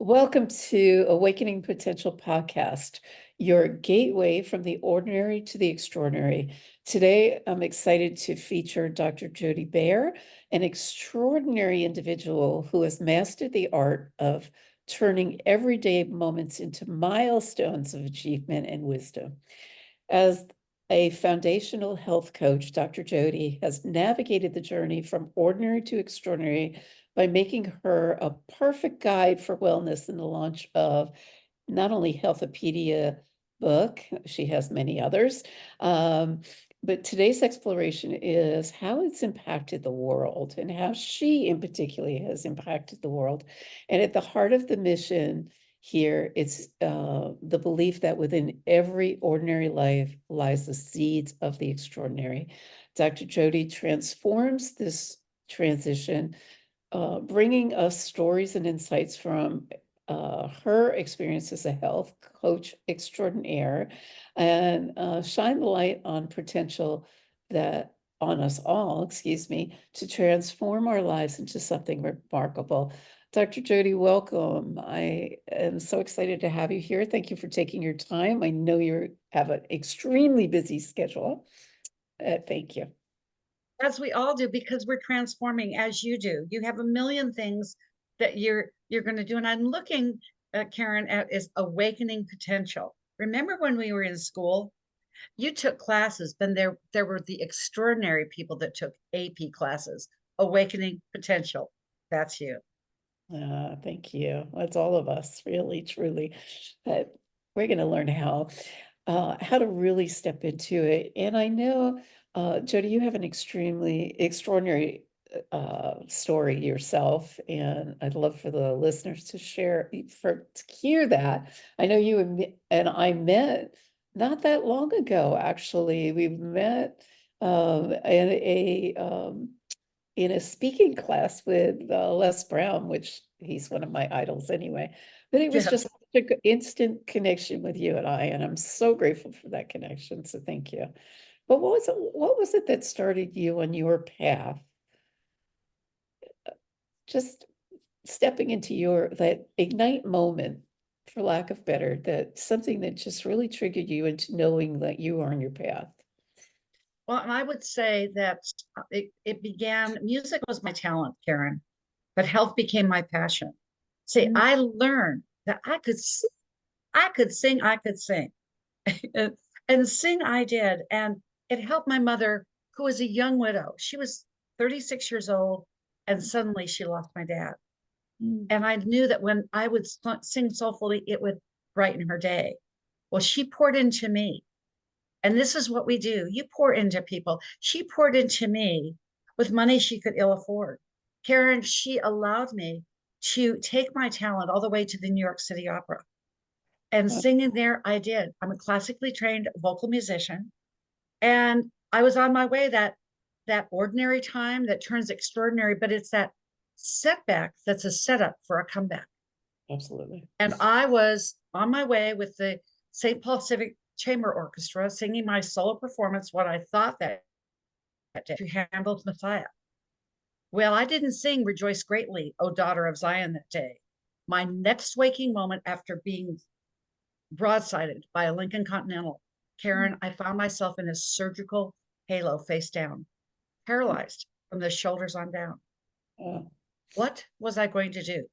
Welcome to Awakening Potential Podcast, your gateway from the ordinary to the extraordinary. Today, I'm excited to feature Dr. Jee Baer, an extraordinary individual who has mastered the art of turning everyday moments into milestones of achievement and wisdom. As a foundational health coach, Dr. Jee has navigated the journey from ordinary to extraordinary by making her a perfect guide for wellness in the launch of not only Healthopedia book, she has many others, but today's exploration is how it's impacted the world and how she in particular has impacted the world. And at the heart of the mission here, it's the belief that within every ordinary life lies the seeds of the extraordinary. Dr. Jee transforms this transition, bringing us stories and insights from her experience as a health coach extraordinaire, and shine the light on potential that on us all, excuse me, to transform our lives into something remarkable. Dr. Jee, welcome. I am so excited to have you here. Thank you for taking your time. I know you have an extremely busy schedule. Thank you. As we all do, because we're transforming as you do. You have a million things that you're going to do. And I'm looking, Karen, at is awakening potential. Remember when we were in school, you took classes, but there were the extraordinary people that took AP classes. Awakening potential. That's you. Thank you. That's all of us, really, truly. But we're going to learn how to really step into it. And I know, Jody, you have an extremely extraordinary story yourself, and I'd love for the listeners to to hear that. I know you and I met not that long ago, actually. We met in a speaking class with Les Brown, which he's one of my idols anyway. But it was just Yes. such an instant connection with you and I, and I'm so grateful for that connection. So thank you. But what was it that started you on your path? Just stepping into that ignite moment, for lack of better, that something that just really triggered you into knowing that you are on your path. Well, and I would say that it began, music was my talent, Karen, but health became my passion. See, Mm. I learned that I could sing. And sing I did. And it helped my mother, who was a young widow. She was 36 years old, and suddenly she lost my dad. Mm. And I knew that when I would sing soulfully, it would brighten her day. Well, she poured into me. And this is what we do. You pour into people. She poured into me with money she could ill afford. Karen, she allowed me to take my talent all the way to the New York City Opera. And Uh, singing there, I did. I'm a classically trained vocal musician. And I was on my way that ordinary time that turns extraordinary, but it's that setback that's a setup for a comeback. Absolutely. And I was on my way with the St. Paul Civic Chamber Orchestra singing my solo performance, what I thought that day, to Handel's Messiah. Well, I didn't sing Rejoice Greatly, O Daughter of Zion, that day. My next waking moment after being broadsided by a Lincoln Continental, Karen, I found myself in a surgical halo face down, paralyzed from the shoulders on down. Uh, What was I going to do?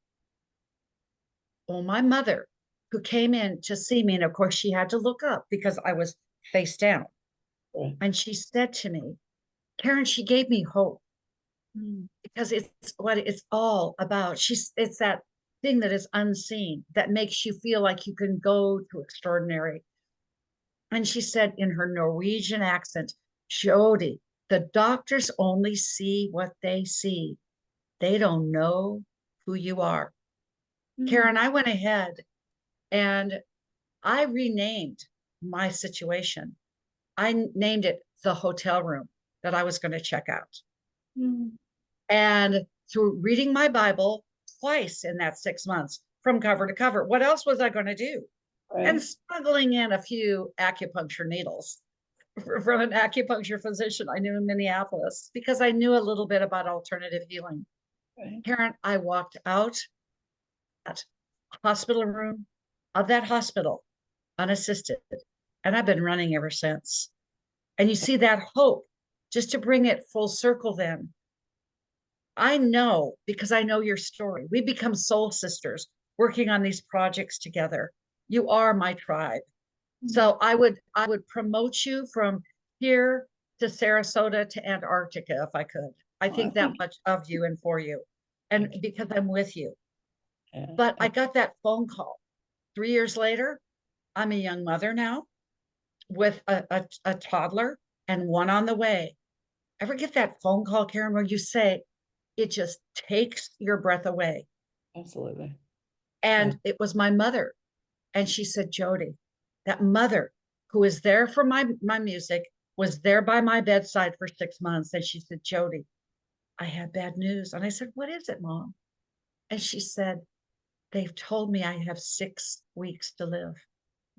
Well, my mother, who came in to see me, and of course she had to look up because I was face down. uh, And she said to me, Karen, she gave me hope because it's what it's all about. It's that thing that is unseen that makes you feel like you can go to extraordinary. And she said in her Norwegian accent, Jody, the doctors only see what they see. They don't know who you are. mm, Karen, I went ahead and I renamed my situation. I named it the hotel room that I was going to check out. mm, And through reading my Bible twice in that 6 months from cover to cover, what else was I going to do? And right, smuggling in a few acupuncture needles from an acupuncture physician I knew in Minneapolis because I knew a little bit about alternative healing. right. Karen, I walked out hospital room of that hospital, unassisted. And I've been running ever since. And you see that hope, just to bring it full circle then. I know, because I know your story. We become soul sisters working on these projects together. You are my tribe. So I would promote you from here to Sarasota to Antarctica if I could. I Oh, think that much of you and for you. And thank you. because I'm with you. Yeah, But I got that phone call 3 years later. I'm a young mother now with a toddler and one on the way. Ever get that phone call, Karen, where you say, it just takes your breath away? absolutely. Yeah. And it was my mother. And she said, Jody, that mother who was there for my music, was there by my bedside for 6 months. And she said, Jody, I have bad news. And I said, what is it, Mom? And she said, they've told me I have 6 weeks to live.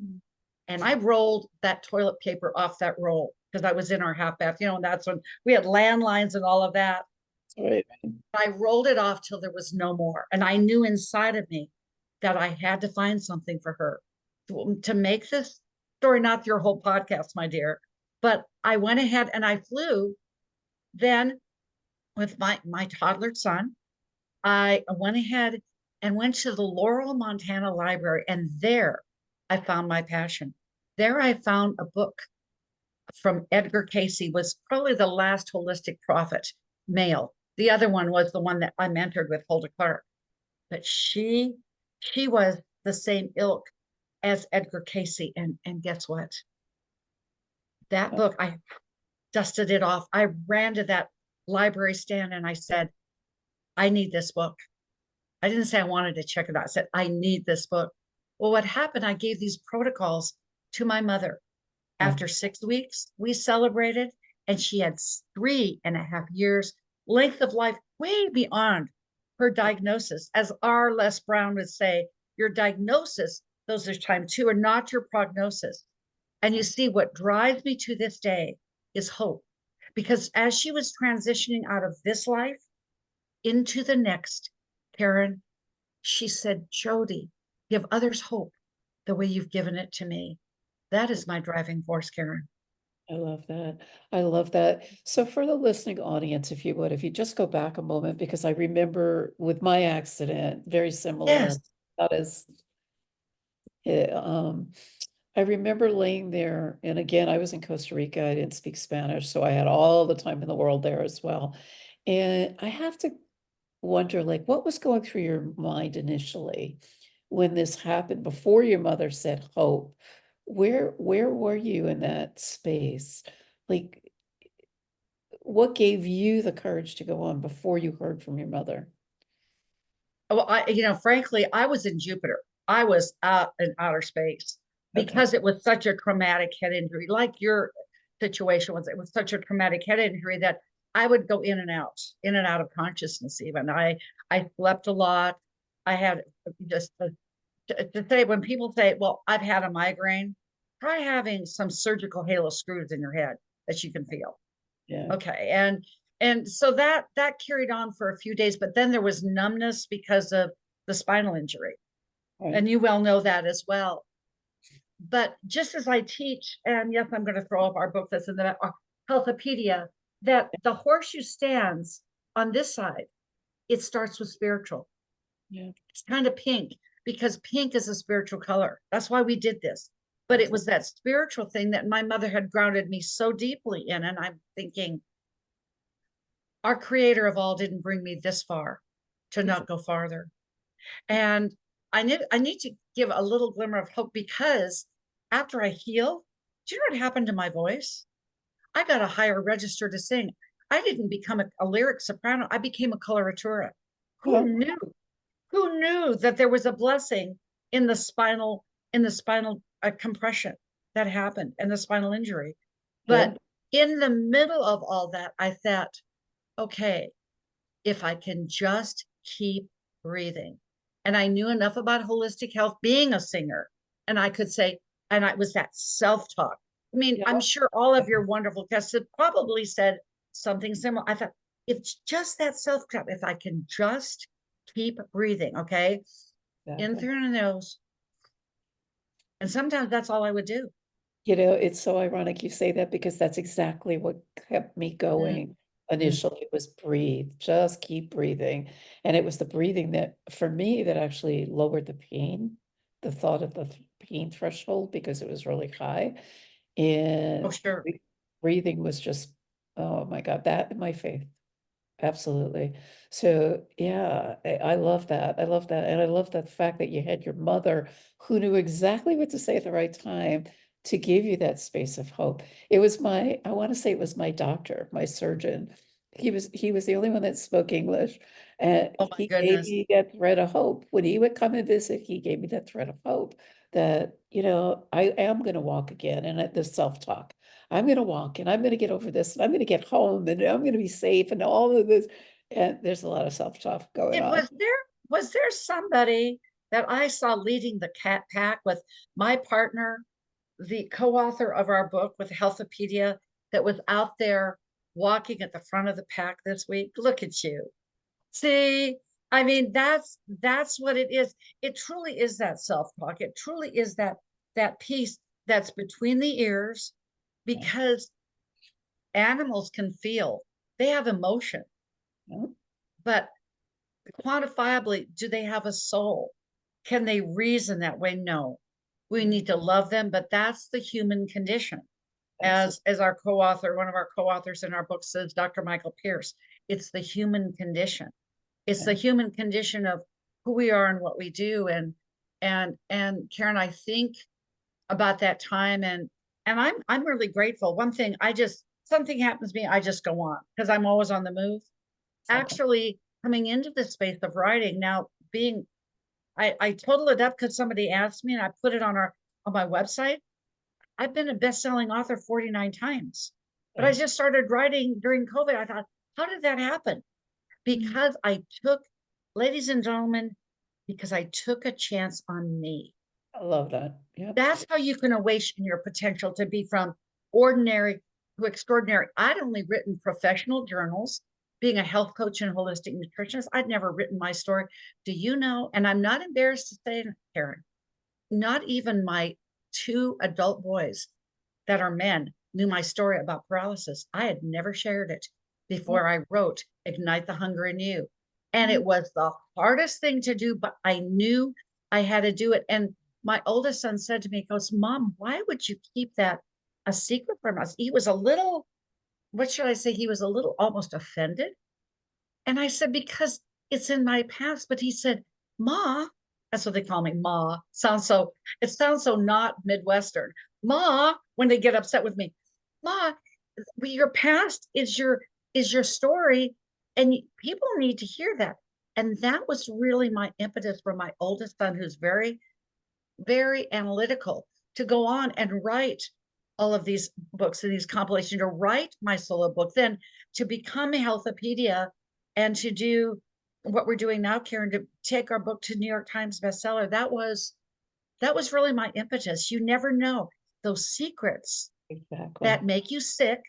Mm. And I rolled that toilet paper off that roll because I was in our half bath, and that's when we had landlines and all of that. Right. I rolled it off till there was no more. And I knew inside of me that I had to find something for her to make this story, not your whole podcast, my dear. But I went ahead and I flew then with my toddler son. I went ahead and went to the Laurel, Montana library. And there I found my passion. There I found a book from Edgar Casey, was probably the last holistic prophet male. The other one was the one that I mentored with, Hulda Clark. But she was the same ilk as Edgar Casey. And guess what? That book, I dusted it off. I ran to that library stand and I said, I need this book. I didn't say I wanted to check it out. I said, I need this book. Well, what happened? I gave these protocols to my mother. Yeah. After 6 weeks, we celebrated, and she had 3.5 years length of life, way beyond her diagnosis. As R. Les Brown would say, your diagnosis, those are time two, are not your prognosis. And you see, what drives me to this day is hope. Because as she was transitioning out of this life into the next, Karen, she said, Jody, give others hope the way you've given it to me. That is my driving force, Karen. I love that. I love that. So for the listening audience, if you would, if you just go back a moment, because I remember with my accident, very Yes. similar. That is, it, I remember laying there, and again, I was in Costa Rica. I didn't speak Spanish, so I had all the time in the world there as well. And I have to wonder, like, what was going through your mind initially when this happened, before your mother said hope? Where were you in that space? Like, what gave you the courage to go on before you heard from your mother? Well, frankly, I was in Jupiter. I was out in outer space Okay. because it was such a traumatic head injury, like your situation was. It was such a traumatic head injury that I would go in and out of consciousness. Even I slept a lot. I had just to say, when people say, "Well, I've had a migraine," try having some surgical halo screws in your head that you can feel. Yeah. Okay. And so that carried on for a few days, but then there was numbness because of the spinal injury. Right. And you well know that as well. But just as I teach, and yes, I'm going to throw up our book that's in the Healthopedia, that the horseshoe stands on this side, it starts with spiritual. Yeah. It's kind of pink because pink is a spiritual color. That's why we did this. But it Absolutely. was that spiritual thing that my mother had grounded me so deeply in. And I'm thinking, our creator of all didn't bring me this far to not go farther. And I need to give a little glimmer of hope, because after I heal, do you know what happened to my voice? I got a higher register to sing. I didn't become a lyric soprano. I became a coloratura. Who Oh, knew? Who knew that there was a blessing in the spinal compression that happened and the spinal injury? yeah. But in the middle of all that, I thought, okay, if I can just keep breathing. And I knew enough about holistic health being a singer. And I could say, and I was that self talk. I mean, Yeah. I'm sure all of your wonderful guests have probably said something similar. I thought, it's just that self talk. If I can just keep breathing, okay? in exactly. through the nose. And sometimes that's all I would do. You know, it's so ironic you say that because that's exactly what kept me Mm, going mm. initially was breathe, just keep breathing. And it was the breathing that, for me, that actually lowered the pain, the thought of the pain threshold because it was really high. Oh, And sure. breathing was just, oh my God, that and my faith. Absolutely. So yeah, I love that. I love that. And I love the fact that you had your mother who knew exactly what to say at the right time to give you that space of hope. It was I want to say it was my doctor, my surgeon. He was the only one that spoke English. And Oh my he gave goodness. me that thread of hope. When he would come and visit, he gave me that thread of hope that, I am going to walk again. And the self-talk. I'm going to walk and I'm going to get over this and I'm going to get home and I'm going to be safe and all of this. And there's a lot of self-talk going It on. was there somebody that I saw leading the cat pack with my partner, the co-author of our book with Healthopedia, that was out there walking at the front of the pack this week? Look at you. See, I mean, that's what it is. It truly is that self-talk. It truly is that piece that's between the ears, Yeah, because animals can feel, they have emotion, yeah, but quantifiably, do they have a soul? Can they reason that way? No. We yeah, need to love them, but that's the human condition. absolutely. As our co-author, one of our co-authors in our book says, Dr. Michael Pierce, it's the human condition. It's Yeah, the human condition of who we are and what we do. And Karen, I think about that time, and I'm really grateful. One thing, something happens to me, I just go on because I'm always on the move. exactly. Actually, coming into the space of writing now, being I total it up because somebody asked me and I put it on my website. I've been a best-selling author 49 times. But I Yeah. just started writing during COVID. I thought, how did that happen? Mm, Because I took, ladies and gentlemen, because I took a chance on me. I love that. Yep. That's how you can awaken your potential to be from ordinary to extraordinary. I'd only written professional journals, being a health coach and holistic nutritionist. I'd never written my story. Do you know? And I'm not embarrassed to say, Karen, not even my two adult boys that are men knew my story about paralysis. I had never shared it Oh, before I wrote Ignite the Hunger in You. And mm, it was the hardest thing to do, but I knew I had to do it. And my oldest son said to me, he goes, Mom, why would you keep that a secret from us? He was a little, what should I say? He was a little almost offended. And I said, because it's in my past. But he said, Ma, that's what they call me, Ma. It sounds so not Midwestern. Ma, when they get upset with me, Ma, your past is your story. And people need to hear that. And that was really my impetus for my oldest son, who's very, very analytical, to go on and write all of these books and these compilations, to write my solo book, then to become a healthopedia and to do what we're doing now, Karen, to take our book to New York Times bestseller. That was really my impetus. You never know those secrets exactly. that make you sick,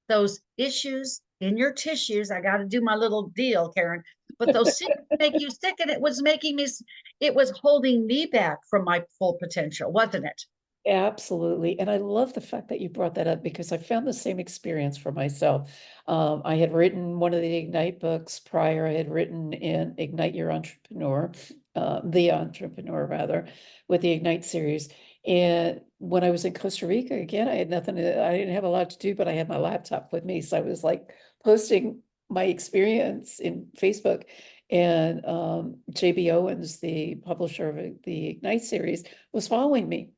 those issues in your tissues. I got to do my little deal, Karen. But those secrets make you sick, and it was holding me back from my full potential, wasn't it? Absolutely. And I love the fact that you brought that up because I found the same experience for myself. I had written one of the Ignite books prior. I had written in Ignite Your Entrepreneur, The Entrepreneur rather, with the Ignite series. And when I was in Costa Rica, again, I didn't have a lot to do, but I had my laptop with me. So I was like posting my experience in Facebook. And JB Owens, the publisher of the Ignite series, was following me.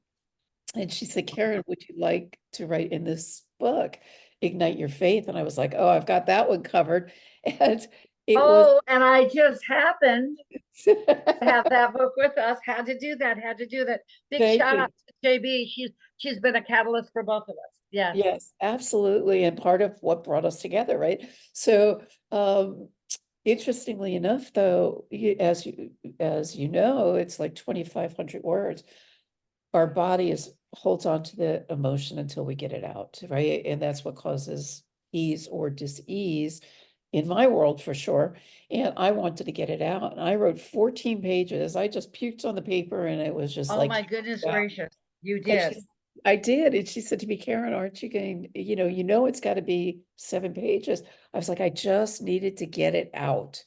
And she said, Karen, would you like to write in this book, Ignite Your Faith? And I was like, oh, I've got that one covered. And it was, Oh, and I just happened to have that book with us. Had to do that. Big thank shout you. out to JB. She's been a catalyst for both of us. Yes. Yes, absolutely. And part of what brought us together, right? So, interestingly enough, though, as you know, it's like 2,500 words. Our body holds on to the emotion until we get it out, right? And that's what causes ease or dis-ease. in my world for sure. And I wanted to get it out. And I wrote 14 pages. I just puked on the paper and it was just Oh like, my goodness yeah. gracious, you And did. I did. And she said to me, Karen, aren't you going, it's got to be 7 pages. I was like, I just needed to get it out.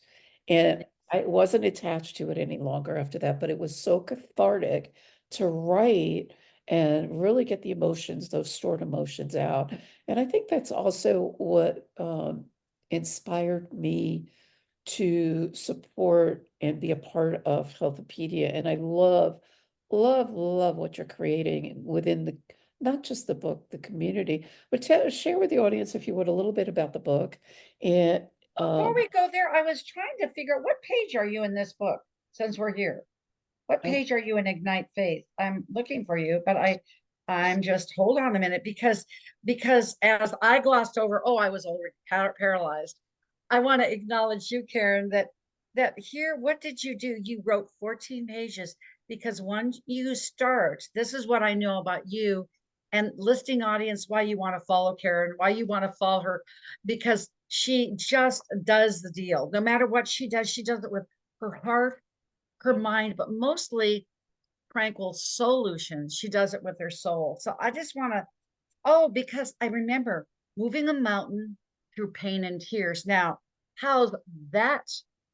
And I wasn't attached to it any longer after that, but it was so cathartic to write and really get the emotions, those stored emotions out. And I think that's also what inspired me to support and be a part of Healthopedia. And I love, love, love what you're creating within the, not just the book, the community, but share with the audience, if you would, a little bit about the book. And Before we go there, I was trying to figure out what page are you in this book since we're here? What I, page are you in Ignite Faith? I'm looking for you, but I'm just hold on a minute because as I glossed over, oh, I was already paralyzed. I want to acknowledge you, Karen, that here, what did you do? You wrote 14 pages because once you start, this is what I know about you and listing audience why you want to follow Karen, why you want to follow her, because she just does the deal. No matter what she does it with her heart, her mind, but mostly tranquil solutions. She does it with her soul. So I just want to, oh, because I remember moving a mountain through pain and tears. Now, how's that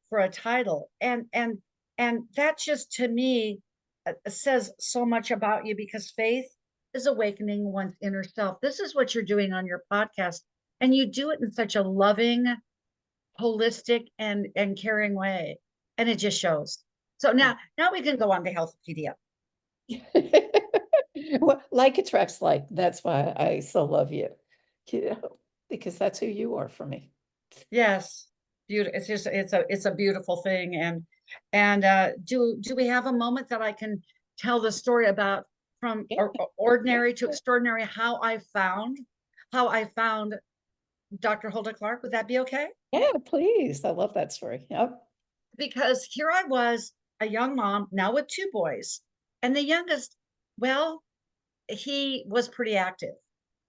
for a title? And that just to me says so much about you because faith is awakening one's inner self. This is what you're doing on your podcast. And you do it in such a loving, holistic, and caring way. And it just shows. So now we can go on to Healthpedia. well, like attracts like. That's why I so love you, because that's who you are for me. Yes. Beautiful. It's just it's a beautiful thing. And do we have a moment that I can tell the story about from Yeah, yeah, ordinary to extraordinary, how I found Dr. Hulda Clark? Would that be okay? yeah, please. I love that story. Yep. Because here I was, a young mom, now with two boys. And the youngest, well, he was pretty active.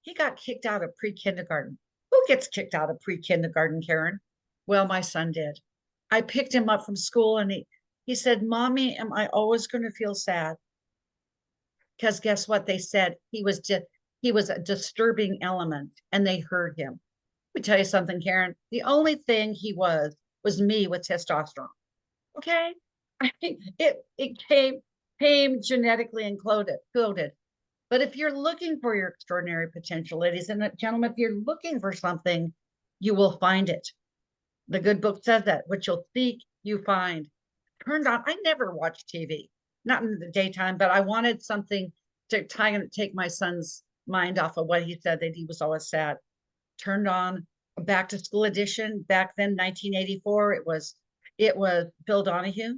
He got kicked out of pre-kindergarten. Who gets kicked out of pre-kindergarten, Karen? Well, my son did. I picked him up from school and he said, Mommy, am I always going to feel sad? Because guess what? They said he was a disturbing element and they heard him. Let me tell you something, Karen. The only thing he was me with testosterone. Okay. I think it came genetically encoded. But if you're looking for your extraordinary potential, ladies and gentlemen, if you're looking for something, you will find it. The good book says that. What you'll seek, you find. Turned on. I never watched TV, not in the daytime, but I wanted something to take my son's mind off of what he said that he was always sad. Turned on a back to school edition. Back then, 1984. It was Bill Donahue.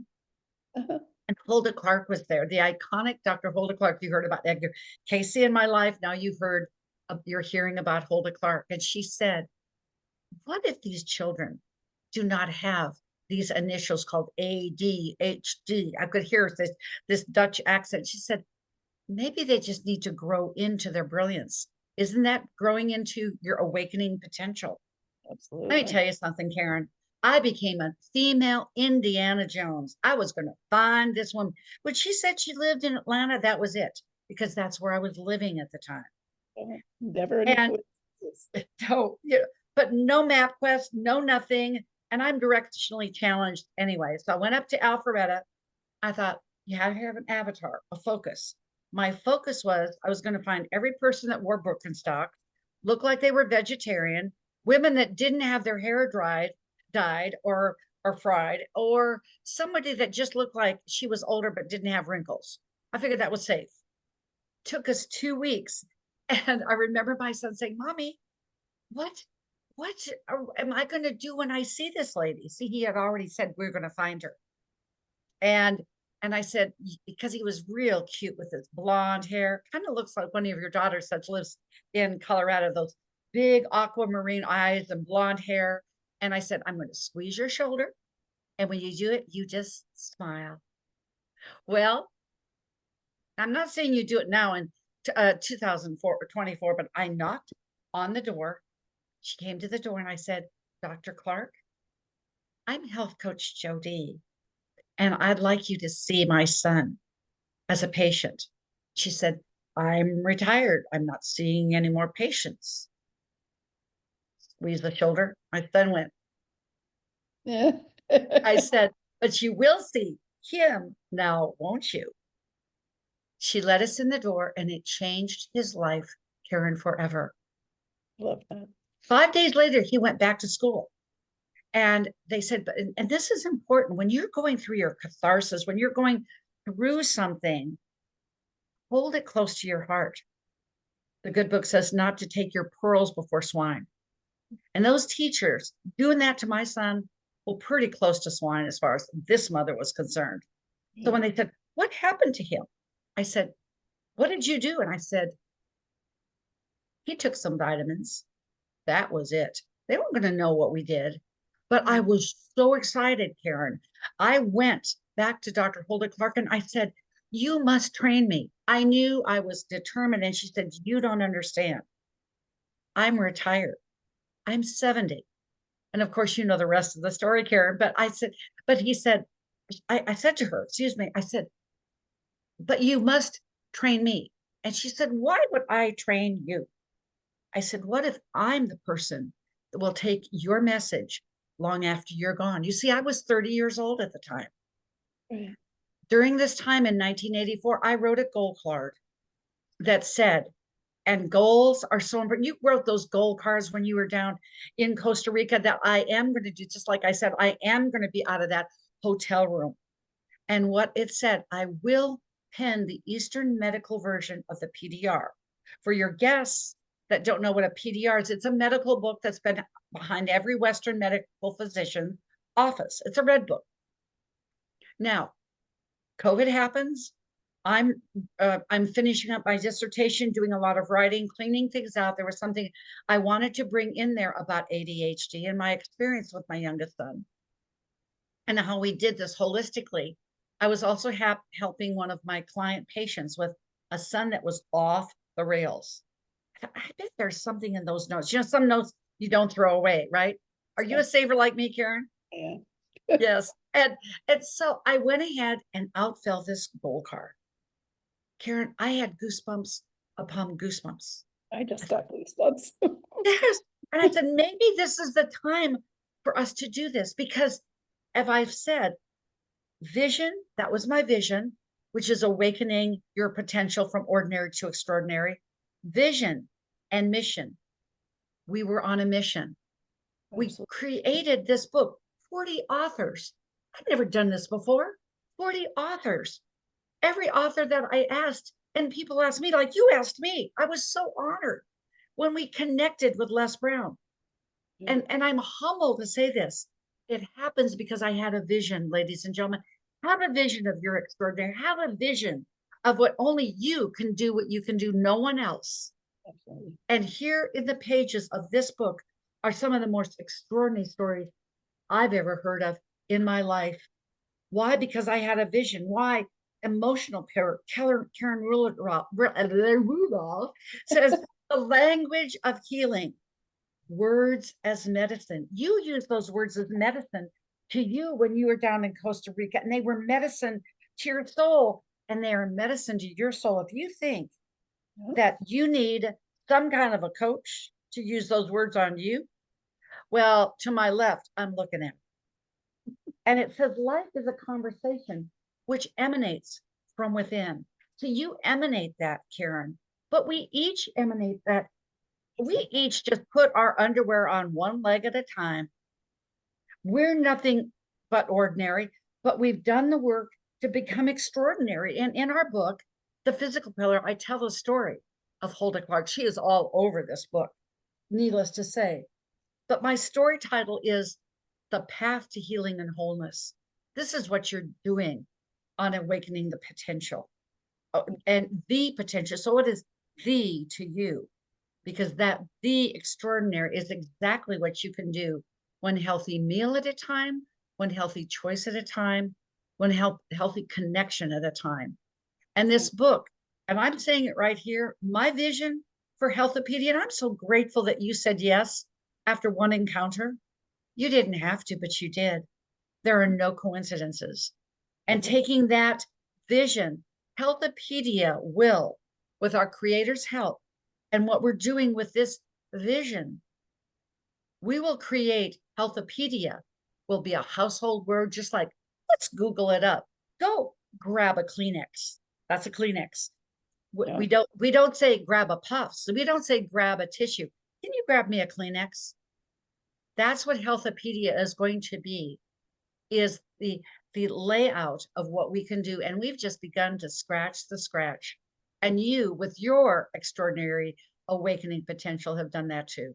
Uh-huh. And Hulda Clark was there, the iconic Dr. Hulda Clark. You heard about Edgar Casey in my life. Now you're hearing about Hulda Clark. And she said, what if these children do not have these initials called ADHD? I could hear this Dutch accent. She said, maybe they just need to grow into their brilliance. Isn't that growing into your awakening potential? Let me Absolutely. tell you something, Karen. I became a female Indiana Jones. I was going to find this woman. When she said she lived in Atlanta, that was it, because that's where I was living at the time. Never any And coincidence. no, yeah, but no map quest, no nothing. And I'm directionally challenged anyway. So I went up to Alpharetta. I thought, you have to have an avatar, a focus. My focus was I was going to find every person that wore Birkenstock, looked like they were vegetarian, women that didn't have their hair dyed or fried, or somebody that just looked like she was older but didn't have wrinkles. I figured that was safe. Took us 2 weeks. And I remember my son saying, Mommy, what what am I going to do when I see this lady? See, he had already said we are going to find her. And and I said, because he was real cute with his blonde hair, kind of looks like one of your daughters that lives in Colorado, those big aquamarine eyes and blonde hair. And I said, I'm going to squeeze your shoulder. And when you do it, you just smile. Well, I'm not saying you do it now in 2004 or 24, but I knocked on the door. She came to the door and I said, Dr. Clark, I'm health coach Jody, and I'd like you to see my son as a patient. She said, I'm retired. I'm not seeing any more patients. Squeeze the shoulder. My son went, Yeah. I said, but you will see him now, won't you? She let us in the door and it changed his life, Karen, forever. Love that. 5 days later, he went back to school. And they said, and this is important when you're going through your catharsis, when you're going through something, hold it close to your heart. The good book says not to take your pearls before swine. And those teachers doing that to my son were pretty close to swine as far as this mother was concerned. So when they said, what happened to him? I said, what did you do? And I said, he took some vitamins. That was it. They weren't going to know what we did. But I was so excited, Karen. I went back to Dr. Hulda Clark and I said, you must train me. I knew I was determined. And she said, you don't understand. I'm retired. I'm 70. And of course, you know the rest of the story, Karen. But I said, but he said, I said to her, excuse me, I said, but you must train me. And she said, why would I train you? I said, what if I'm the person that will take your message long after you're gone? You see, I was 30 years old at the time. Right. During this time in 1984, I wrote a goal card that said, and goals are so important. You wrote those goal cards when you were down in Costa Rica that I am going to do, just like I said, I am going to be out of that hotel room. And what it said, I will pen the Eastern medical version of the PDR. For your guests that don't know what a PDR is, it's a medical book that's been behind every Western medical physician office. It's a red book. Now, COVID happens. I'm finishing up my dissertation, doing a lot of writing, cleaning things out. There was something I wanted to bring in there about ADHD and my experience with my youngest son and how we did this holistically. I was also helping one of my client patients with a son that was off the rails. I bet there's something in those notes. You know, some notes you don't throw away, right? Are you a saver like me, Karen? Yeah. Yes. And so I went ahead and outfilled this goal card. Karen, I had goosebumps upon goosebumps. I just got goosebumps. Yes. And I said, maybe this is the time for us to do this because, as I've said, vision, that was my vision, which is awakening your potential from ordinary to extraordinary. Vision and mission. We were on a mission. We Absolutely. created this book, 40 authors. I've never done this before. 40 authors. Every author that I asked, and people asked me, like you asked me, I was so honored when we connected with Les Brown. Yeah. And I'm humbled to say this. It happens because I had a vision, ladies and gentlemen. Have a vision of your extraordinary. Have a vision of what only you can do, what you can do, no one else. Absolutely. And here in the pages of this book are some of the most extraordinary stories I've ever heard of in my life. Why? Because I had a vision. Why? Emotional Karen Rudolf says the language of healing, words as medicine. You use those words as medicine to you when you were down in Costa Rica, and they were medicine to your soul, and they are medicine to your soul. If you think that you need some kind of a coach to use those words on you, well, to my left, I'm looking at. And it says life is a conversation which emanates from within. So you emanate that, Karen, but we each emanate that. We each just put our underwear on one leg at a time. We're nothing but ordinary, but we've done the work to become extraordinary. And in our book, The Physical Pillar, I tell the story of Hulda Clark. She is all over this book, needless to say. But my story title is The Path to Healing and Wholeness. This is what you're doing on awakening the potential and the potential. So it is the to you, because that the extraordinary is exactly what you can do one healthy meal at a time, one healthy choice at a time, one healthy connection at a time. And this book, and I'm saying it right here, my vision for Healthopedia, and I'm so grateful that you said yes after one encounter. You didn't have to, but you did. There are no coincidences. And Okay. taking that vision, Healthopedia will, with our creator's help, and what we're doing with this vision, we will create Healthopedia, will be a household word, just like, let's Google it up. Go grab a Kleenex. That's a Kleenex. Yeah, We don't say grab a puff. So we don't say grab a tissue. Can you grab me a Kleenex? That's what Healthopedia is going to be, is the layout of what we can do. And we've just begun to scratch the scratch. And you, with your extraordinary awakening potential, have done that too.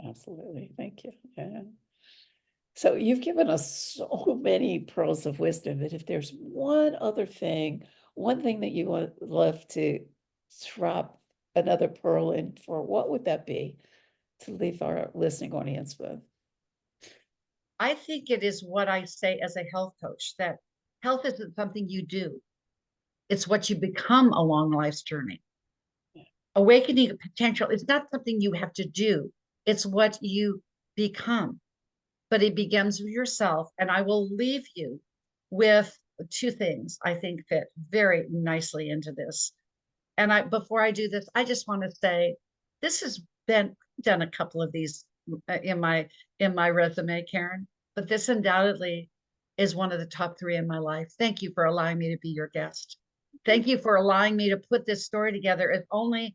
absolutely. Thank you. Yeah. So you've given us so many pearls of wisdom that if there's one thing that you would love to drop another pearl in for, what would that be to leave our listening audience with? I think it is what I say as a health coach, that health isn't something you do, it's what you become along life's journey. Awakening potential is not something you have to do, it's what you become. But it begins with yourself. And I will leave you with two things I think fit very nicely into this. And before I do this, I just want to say this has been done a couple of these in my resume, Karen, but this undoubtedly is one of the top three in my life. Thank you for allowing me to be your guest. Thank you for allowing me to put this story together. If only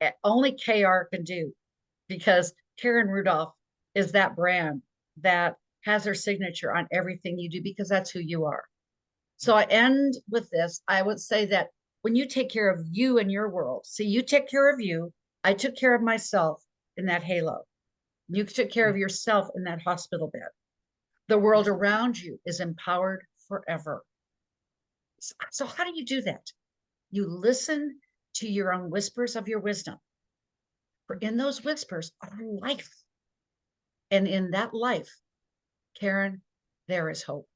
KR can do, because Karen Rudolf is that brand that has her signature on everything you do, because that's who you are. So I end with this. I would say that when you take care of you and your world, see, you take care of you. I took care of myself in that halo. You took care of yourself in that hospital bed. The world around you is empowered forever. So how do you do that? You listen to your own whispers of your wisdom. For in those whispers are life. And in that life, Karen, there is hope.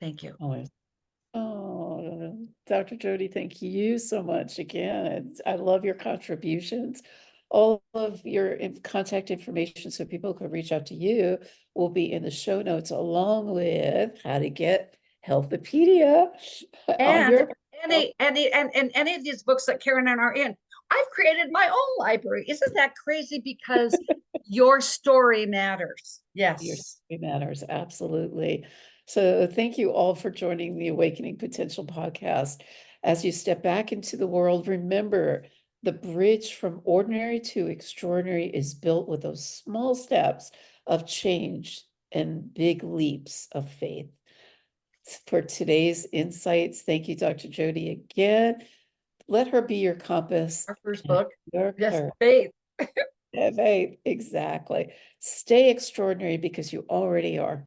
Thank you. Always. Oh, Dr. Jody, thank you so much again. I love your contributions. All of your contact information so people can reach out to you will be in the show notes, along with how to get Healthopedia on And your. any of these books that Karen and I are in, I've created my own library. Isn't that crazy? Because your story matters. Your Yes. story matters, absolutely. So thank you all for joining the Awakening Potential podcast. As you step back into the world, remember the bridge from ordinary to extraordinary is built with those small steps of change and big leaps of faith. For today's insights, thank you, Dr. Jody, again. Let her be your compass Our first and book. your Yes, courage. faith. Right, exactly. Stay extraordinary because you already are.